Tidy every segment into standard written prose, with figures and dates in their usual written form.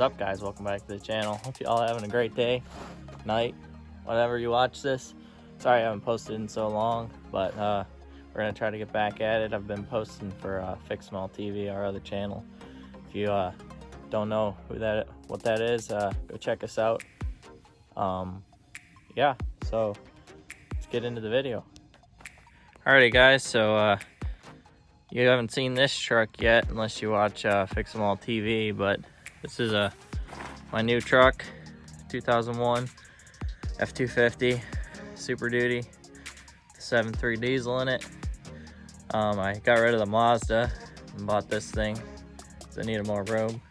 is up, guys? Welcome back to the channel. Hope you all having a great day, night, whenever you watch this. Sorry I haven't posted in so long, but we're gonna try to get back at it. I've been posting for Fixmall TV, our other channel. If you don't know what that is, go check us out. Yeah, so let's get into the video. Alrighty, guys, so you haven't seen this truck yet unless you watch Fixmall TV, but this is my new truck, 2001 F250 Super Duty, the 7.3 diesel in it. I got rid of the Mazda and bought this thing because I needed more room.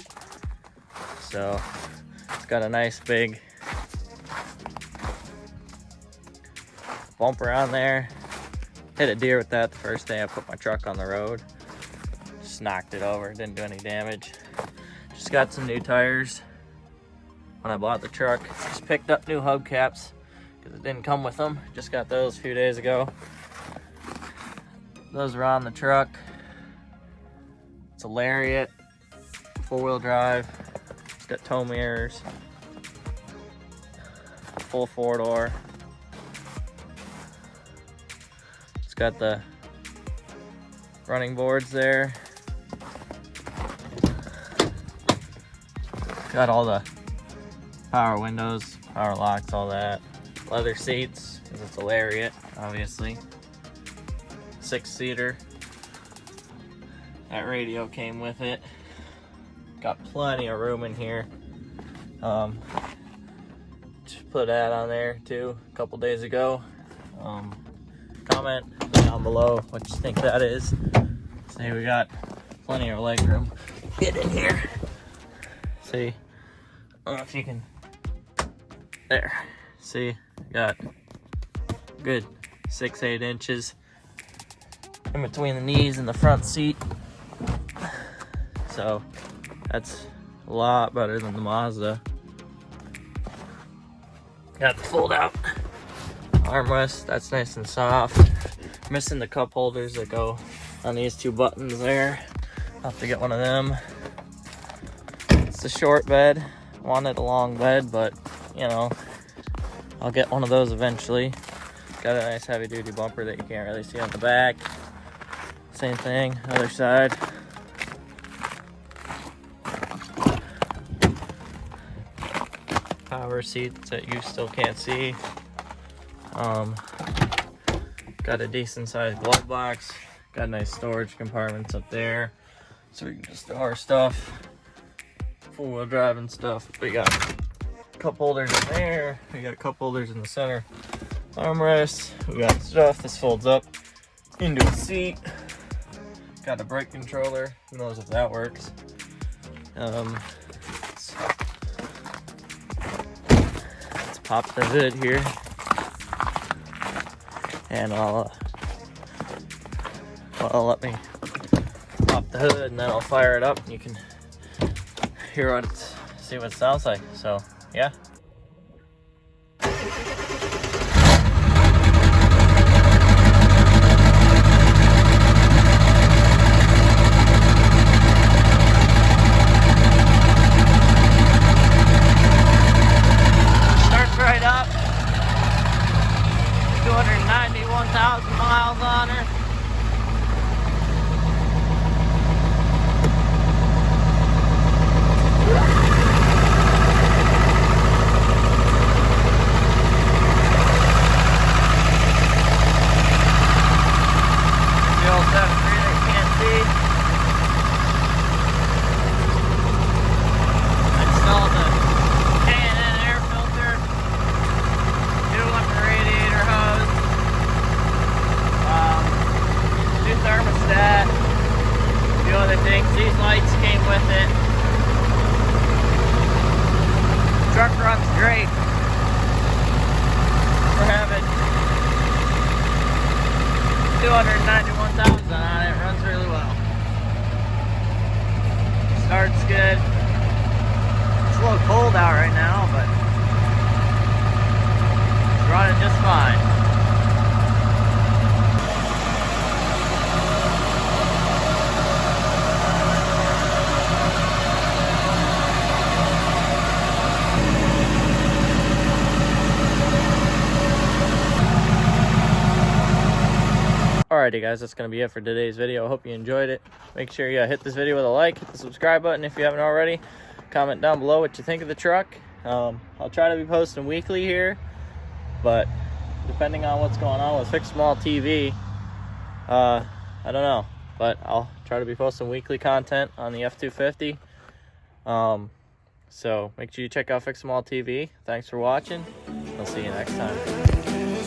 So it's got a nice big bumper on there. Hit a deer with that the first day I put my truck on the road. Just knocked it over, didn't do any damage. Just got some new tires when I bought the truck. Just picked up new hubcaps because it didn't come with them. Just got those a few days ago. Those are on the truck. It's a Lariat, 4-wheel drive. It's got tow mirrors, full 4-door. It's got the running boards there. Got all the power windows, power locks, all that. Leather seats, because it's a Lariat, obviously. 6-seater. That radio came with it. Got plenty of room in here. Just put that on there too a couple days ago. Comment down below what you think that is. See, we got plenty of leg room. Get in here. See, I don't know if you can, there. See, got good 6-8 inches in between the knees and the front seat. So that's a lot better than the Mazda. Got the fold out armrest, that's nice and soft. Missing the cup holders that go on these two buttons there. I'll have to get one of them. It's a short bed. Wanted a long bed, but you know, I'll get one of those eventually. Got a nice heavy duty bumper that you can't really see on the back. Same thing, other side. Power seats that you still can't see. Got a decent sized glove box. Got nice storage compartments up there, so we can just store our stuff. 4-wheel drive and stuff. We got cup holders in there. We got cup holders in the center armrest. We got stuff. This folds up into a seat. Got a brake controller. Who knows if that works? Let's pop the hood here, and I'll let me pop the hood, and then I'll fire it up, and you can hear see what it sounds like. So yeah. Starts right up. 291,000 miles on her. These lights came with it. Truck runs great. We're having 291,000 on it. Runs really well. Starts good. It's a little cold out right now, but it's running just fine. Alrighty guys, that's going to be it for today's video. I hope you enjoyed it. Make sure you hit this video with a like, hit the subscribe button if you haven't already. Comment down below what you think of the truck. I'll try to be posting weekly here, but depending on what's going on with Fix Them All TV, I don't know, but I'll try to be posting weekly content on the F-250. So make sure you check out Fix Them All TV. Thanks for watching. I'll see you next time.